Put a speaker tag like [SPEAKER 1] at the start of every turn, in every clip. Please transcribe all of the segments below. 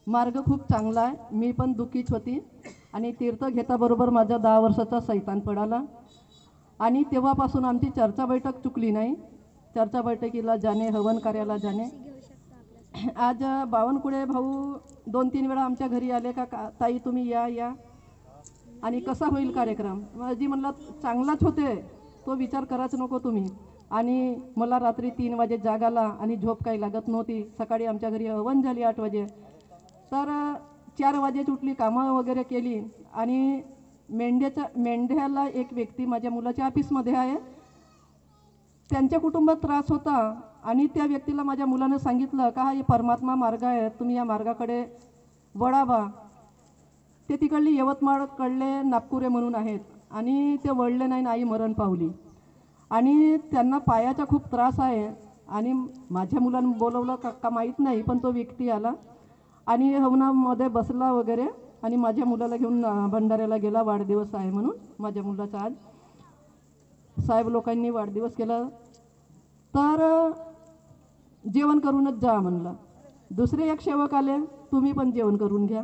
[SPEAKER 1] मार्ग खूप चांगला आहे। मी पण दुःखीच होती आणि तीर्थ घेताबरोबर माझा 10 वर्षाचा सैतान पडाला आणि तेव्हापासून आमची चर्चा बैठक चुकली नाही। चर्चा बैठकीला जाणे, हवन कार्याला जाणे। आज बावनकुळे भाऊ 2-3 वेळा आमच्या घरी आले का ताई तुम्ही या आणि कसा होईल कार्यक्रम। माझी म्हणलं चांगलाच होते, तो विचार कराच नको तुम्ही। आणि मला रात्री 3 वाजे जाग आला आणि झोप काही लागत नव्हती। सकाळी आमच्या घरी हवन झाली 8 वाजे, तर 4 वाजेच उठली, कामं वगैरे केली आणि मेंढ्याला एक व्यक्ती माझ्या मुलाच्या ऑफिसमध्ये आहे, त्यांच्या कुटुंबात त्रास होता आणि त्या व्यक्तीला माझ्या मुलानं सांगितलं का हा परमात्मा मार्ग आहे, तुम्ही या मार्गाकडे वळावा। ते तिकडली यवतमाळकडले नागपुरे म्हणून आहेत आणि ते वळले नाही, आई मरण पावली आणि त्यांना पायाचा खूप त्रास आहे। आणि माझ्या मुलानं बोलवलं का माहीत नाही, पण तो व्यक्ती आला आणि हवनामध्ये बसला वगैरे आणि माझ्या मुलाला घेऊन भंडाऱ्याला गेला। वाढदिवस आहे म्हणून माझ्या मुलाचा आज साहेब लोकांनी वाढदिवस केला, तर जेवण करूनच जा म्हणलं। दुसरे एक सेवक आले, तुम्ही पण जेवण करून घ्या।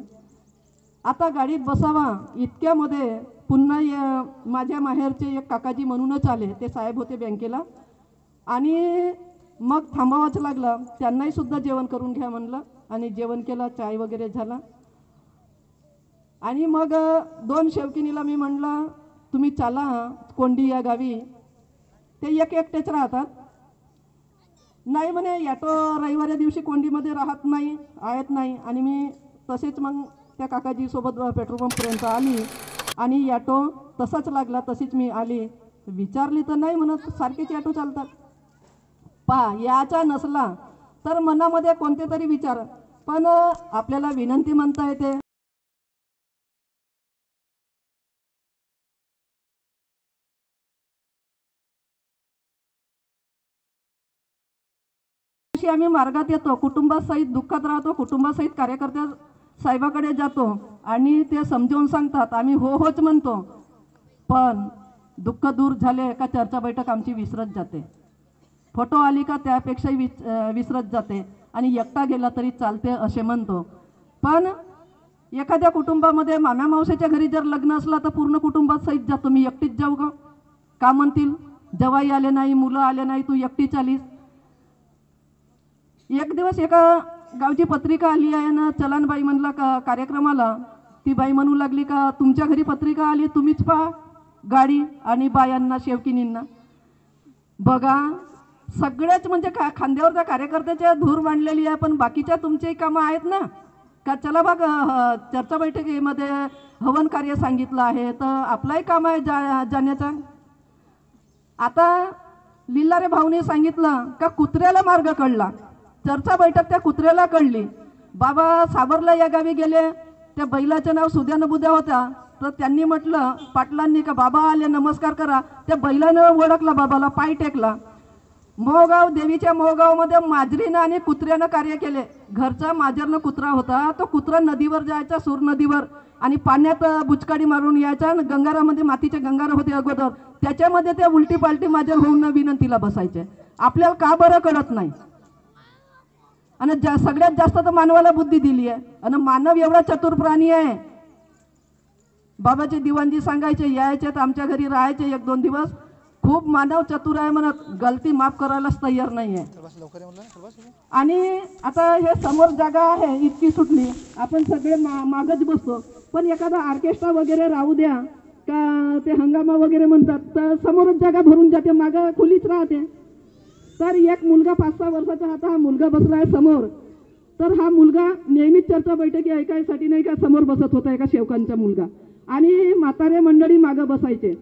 [SPEAKER 1] आता गाडीत बसावा इतक्यामध्ये पुन्हा माझ्या माहेरचे एक काकाजी म्हणूनच आले, ते साहेब होते बँकेला आणि मग थांबावाच लागला। त्यांनाही सुद्धा जेवण करून घ्या म्हणलं आणि जेवण केलं, चाय वगैरे झाला आणि मग 2 शेवकिनीला मी म्हणलं तुम्ही चला कोंडी या गावी। ते एकटेच राहतात, नाही म्हणे ॲटो रविवारी दिवशी कोंडीमध्ये राहत नाही, आहेत नाही। आणि मी तसेच मग त्या काकाजी सोबत पेट्रोल पंपपर्यंत आली आणि ॲटो तसाच लागला, तशीच मी आली। विचारली तर नाही म्हणत सारखेच ॲटो चालतात। याचा नसला तर मनामध्ये कोणते तरी विचार, पण आपल्याला विनंती म्हणता येते। आम्ही मार्गात येतो, कुटुंबासहित दुःखात राहतो, कुटुंबासहित कार्यकर्त्या साहेबाकडे जातो आणि ते समजावून सांगतात, आम्ही हो होच म्हणतो, पण दुःख दूर झाले का चर्चा बैठक आमची विसरत जाते। फोटो आली का त्यापेक्षाही विसरत जाते आणि एकटा गेला तरी चालते असे म्हणतो। पण एखाद्या कुटुंबामध्ये मामा मावशीच्या घरी जर लग्न असलं तर पूर्ण कुटुंबात सहित जातो, मी एकटीच जाऊ का म्हणतील, जवाई आले नाही, मुलं आले नाही, तू एकटीच आलीस। एक दिवस एका गावची पत्रिका आली आहे ना, चलानबाई म्हणला का कार्यक्रमाला, ती बाई म्हणू लागली का तुमच्या घरी पत्रिका आली, तुम्हीच पहा गाडी आणि बायांना शेवकिनींना बघा। सगळेच म्हणजे खांद्यावर त्या कार्यकर्त्याच्या धूर मांडलेली आहे, पण बाकीच्या तुमची कामं आहेत ना का, चला बघ चर्चा बैठकीमध्ये हवन कार्य सांगितलं आहे तर आपलाही काम आहे जाण्याचा। आता लिल्लारे भाऊने सांगितलं का कुत्र्याला मार्ग कळला, चर्चा बैठक त्या कुत्र्याला कळली। बाबा सावरला या गावी गेले, त्या बैलाचं नाव सुद्यानं बुद्या होता, तर त्यांनी म्हटलं पाटलांनी का बाबा आले नमस्कार करा, त्या बैलानं ओळखला बाबाला, पाय टेकला। मोहगाव देवीच्या मोहगावमध्ये माजरीनं आणि कुत्र्यानं कार्य केले। घरचा माजरनं कुत्रा होता, तो कुत्रा नदीवर जायचा, सूर नदीवर, आणि पाण्यात बुचकाडी मारून यायचा। गंगारामध्ये मातीचे गंगार होते अगोदर, त्याच्यामध्ये ते उलटी पालटी माजर होऊन विनंतीला बसायचे। आपल्याला का बरं कळत नाही। आणि सगळ्यात जास्त तर मानवाला बुद्धी दिली आहे आणि मानव एवढा चतुर प्राणी आहे। बाबाचे दिवाणजी सांगायचे, यायचे तर आमच्या घरी राहायचे 1-2 दिवस, खूप मानव चतुर आहे म्हणत, गलती माफ करायलाच तयार नाही आहे। आणि आता हे समोर जागा आहे इतकी सुटली, आपण सगळे मागच बसतो, पण एखादा ऑर्केस्ट्रा वगैरे राहू द्या का ते हंगामा वगैरे म्हणतात, तर समोरच जागा भरून जाते, मागं खुलीच राहते। तर एक मुलगा 5-6 वर्षाचा होता, हा मुलगा बसला आहे समोर, तर हा मुलगा नेहमीच चर्चा बैठकी ऐकायसाठी नाही का समोर बसत होता, एका शेवकांचा मुलगा, आणि म्हातारे मंडळी मागं बसायचे।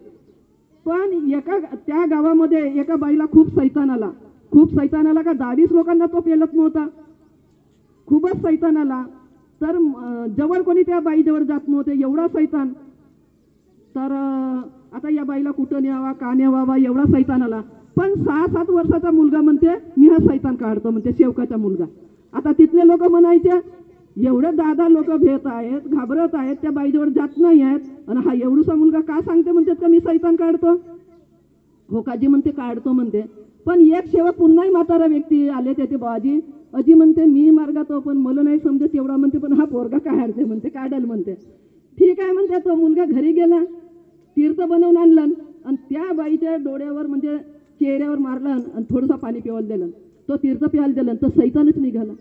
[SPEAKER 1] पण त्या गावामध्ये एका बाईला खूप सैतान आला का 10-20 लोकांना तो पेलत नव्हता, खूपच सैतान आला। तर जवळ कोणी त्या बाईजवळ जात नव्हते, एवढा सैतान। तर आता या बाईला कुठं न्यावा, का न्यावा, एवढा सैतान आला। पण 6-7 वर्षाचा मुलगा म्हणते मी हा सैतान काढतो, म्हणते शेवकाचा मुलगा। आता तिथले लोक म्हणायचे एवढे 10 लोक भेट आहेत, घाबरत आहेत, त्या बाईजवळ जात नाही आहेत, आणि हा एवढूसा मुलगा का सांगते म्हणते का मी सैतान काढतो। हो काजी म्हणते काढतो म्हणते। पण एक सेवा पुन्हाही म्हातारा व्यक्ती आले, त्याचे बाबाजी अजी म्हणते मी मार्गातो पण मला नाही समजत एवढा म्हणते, पण हा पोरगा काढते म्हणते, काढल म्हणते. ठीक आहे म्हणते. तो मुलगा घरी गेला, तीर्थ बनवून आणलं आणि त्या बाईच्या डोळ्यावर म्हणजे चेहऱ्यावर मारलं आणि थोडंसं पाणी पिवायला दिलं. तो तीर्थ प्यायला दिलं तर सैतानच निघाला.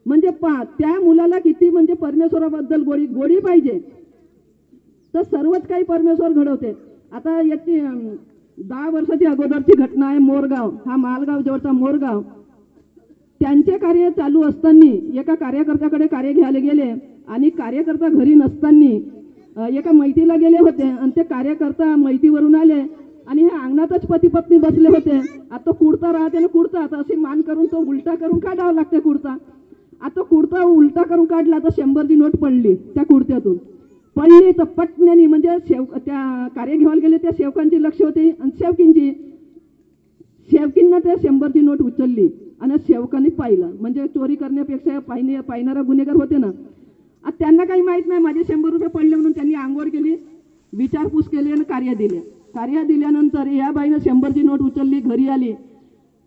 [SPEAKER 1] म्हणजे त्या मुलाला किती म्हणजे परमेश्वराबद्दल गोडी पाहिजे, तर सर्वच काही परमेश्वर घडवते. आता याची 10 वर्षाची अगोदरची घटना आहे. मोरगाव, हा मालगाव जवळचा मोरगाव, त्यांचे कार्य चालू असताना एका कार्यकर्त्याकडे कार्य घ्यायला गेले आणि कार्यकर्ता घरी नसताना एका मैतीला गेले होते आणि ते कार्यकर्ता मैतीवरून आले आणि हे अंगणातच पती पत्नी बसले होते. आता कुडता राहते ना, कुडता आता अशी मान करून तो उलटा करून काढावा लागते कुडता. आता कुडता उलटा करून काढला तर 100ची नोट पडली त्या कुडत्यातून. पडली तर पटण्याने म्हणजे त्या कार्य घेवायला गेले त्या सेवकांची लक्ष होते आणि सेवकींना त्या 100ची नोट उचलली आणि सेवकांनी पाहिलं. म्हणजे चोरी करण्यापेक्षा पाहणारा गुन्हेगार होते ना. आता त्यांना काही माहीत नाही माझे 100 रुपये पडले म्हणून त्यांनी आंघोळ केली, विचारपूस केली आणि कार्य दिले. कार्य दिल्यानंतर या बाईनं 100ची नोट उचलली, घरी आली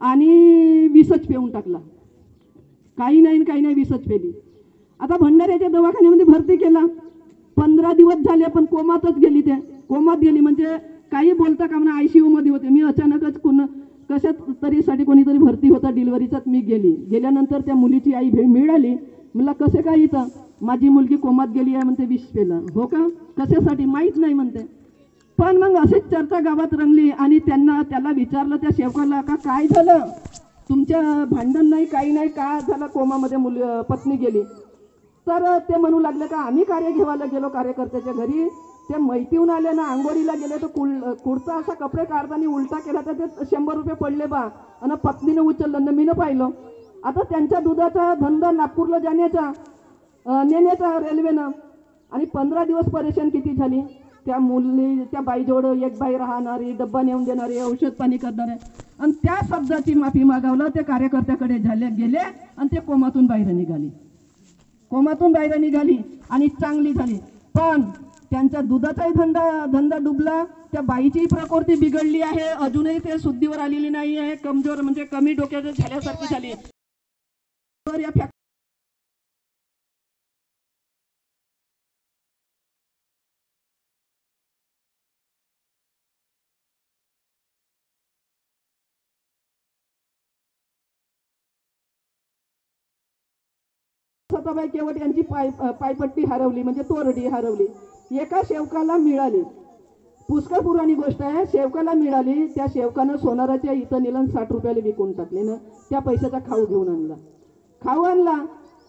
[SPEAKER 1] आणि विषच पिऊन टाकला. काही नाही विषच पेली. आता भंडाऱ्याच्या दवाखान्यामध्ये भरती केला. 15 दिवस झाले पण कोमातच गेली. ते कोमात गेली म्हणजे काही बोलता का म्हणा, ICU मध्ये होते. मी अचानकच कशात तरीसाठी कोणीतरी भरती होता डिलिव्हरीचाच. मी गेल्यानंतर त्या मुलीची आई मिळाली. मला कसे काय इथं, माझी मुलगी कोमात गेली आहे म्हणते, विष पेलं. हो का, कशासाठी माहीत नाही म्हणते. पण मग अशीच चर्चा गावात रंगली आणि त्याला विचारलं त्या सेवकाला का काय झालं, तुमच्या भांडण नाही काही नाही, का झालं कोमामध्ये पत्नी गेली. तर ते म्हणू लागले का आम्ही कार्य घेवायला गेलो कार्यकर्त्याच्या घरी, ते मैतीहून आले ना, आंघोळीला गेले तर कुडता असा कपडे काढताना उलटा केला तर ते 100 रुपये पडले बा आणि पत्नीनं उचललं ना, मीनं पाहिलं. आता त्यांच्या दुधाचा धंदा नागपूरला नेण्याचा रेल्वेनं आणि 15 दिवस परेशान किती झाली. त्या बाईजवळ एक बाई राहणारी, डब्बा नेऊन देणारी, औषध पाणी करणारे आणि त्या शब्दाची माफी मागावलं. ते कार्यकर्त्याकडे गेले आणि ते कोमातून बाहेर निघाली आणि चांगली झाली. पण त्यांचा दुधाचाही धंदा डुबला. त्या बाईची प्रकृती बिघडली आहे, अजूनही ते शुद्धीवर आलेली नाही आहे, कमजोर म्हणजे कमी डोक्याचं झाल्यासारखी झाली. तर या सताबाई केवट यांची पायपट्टी हरवली म्हणजे तोरडी हरवली. एका सेवकाला मिळाली, पुष्कळ पुराणी गोष्ट आहे. सेवकाला मिळाली, त्या सेवकानं सोनाराच्या इथं नेलं 60 रुपयाला विकून टाकले ना. त्या पैशाचा खाऊ आणला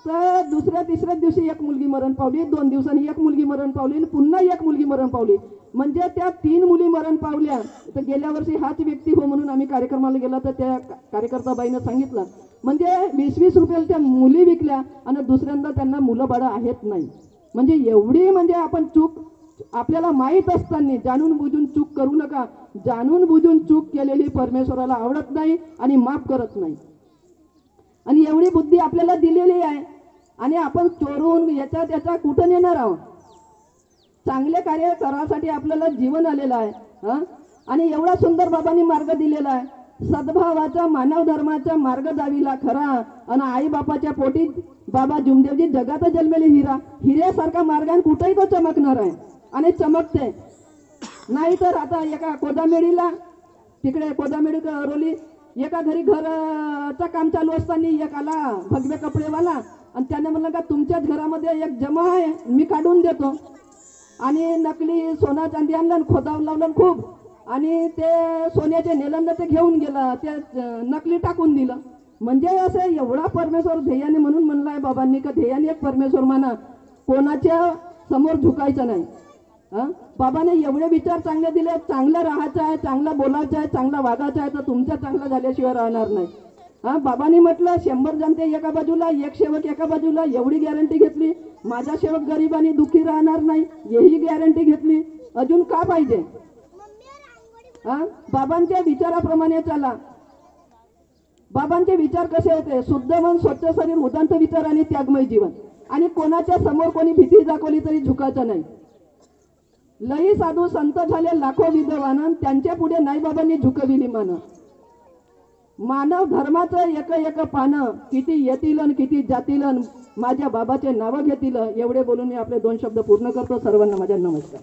[SPEAKER 1] तर दुसऱ्या तिसऱ्या दिवशी एक मुलगी मरण पावली, 2 दिवसांनी एक मुलगी मरण पावली, पुन्हा एक मुलगी मरण पावली. म्हणजे त्या 3 मुली मरण पावल्या. तर गेल्या वर्षी हाच व्यक्ती हो म्हणून आम्ही कार्यक्रमाला गेला तर त्या कार्यकर्ता बाईनं सांगितलं म्हणजे 20-20 रुपयाला त्या मुली विकल्या आणि दुसऱ्यांदा त्यांना मुलं बाळं आहेत नाही. म्हणजे एवढी म्हणजे आपण चूक आपल्याला माहीत असताना जाणून बुजून चूक करू नका. जाणून बुजून चूक केलेली परमेश्वराला आवडत नाही आणि माफ करत नाही. आणि एवढी बुद्धी आपल्याला दिलेली आहे आणि आपण चोरून याचा कुठं नेणार आहोत. चांगले कार्य करासाठी आपल्याला जीवन आलेलं आहे आणि एवढा सुंदर बाबांनी मार्ग दिलेला आहे. सद्भावाचा मानव धर्माचा मार्ग दाविला खरा आणि आई बापाच्या पोटी बाबा जुमदेवजी जगात जन्मेले हिऱ्यासारखा मार्गाने कुठेही तो चमकणार आहे आणि चमकते. नाही तर आता एका कोदामेडीला तिकडे कोदामेडी रोली एका घरी घरचं काम चालू असताना एक आला भगवे कपडेवाला आणि त्याने म्हणलं का तुमच्याच घरामध्ये एक जमा आहे, मी काढून देतो. आणि नकली सोना चांदी आणलं, खोदावून लावलं खूप आणि ते सोन्याचे नेलं ते घेऊन गेलं, ते नकली टाकून दिलं. म्हणजे असं एवढा परमेश्वर ध्येयाने म्हणून म्हणलाय बाबांनी का ध्येयाने एक परमेश्वर माना, कोणाच्या समोर झुकायचं नाही. बाबाने एवढे विचार चांगले दिले, चांगलं राहायचं आहे, चांगलं बोलायचं आहे, चांगलं वागायचं आहे तर तुमच्या चांगलं झाल्याशिवाय राहणार नाही. बाबांनी म्हटलं 100 जनते एका बाजूला, एक सेवक एका बाजूला, एवढी गॅरंटी घेतली. माझा सेवक गरीब आणि दुःखी राहणार नाही हेही गॅरंटी घेतली. अजून का पाहिजे. बाबांच्या विचाराप्रमाणे चला. बाबांचे विचार कसे होते, शुद्ध मन, स्वच्छ शरीर, उदांत विचार आणि त्यागमय जीवन. आणि कोणाच्या समोर कोणी भीती दाखवली तरी झुकायचं नाही. लई साधू संत झाले लाखो विद्वान, त्यांच्या पुढे नाही बाबांनी झुकविली मान. मानव धर्माचं एक एक पानं, किती येतील अन किती जातील अन माझ्या बाबाचे नावं घेतील. एवढे बोलून मी आपले 2 शब्द पूर्ण करतो. सर्वांना माझा नमस्कार.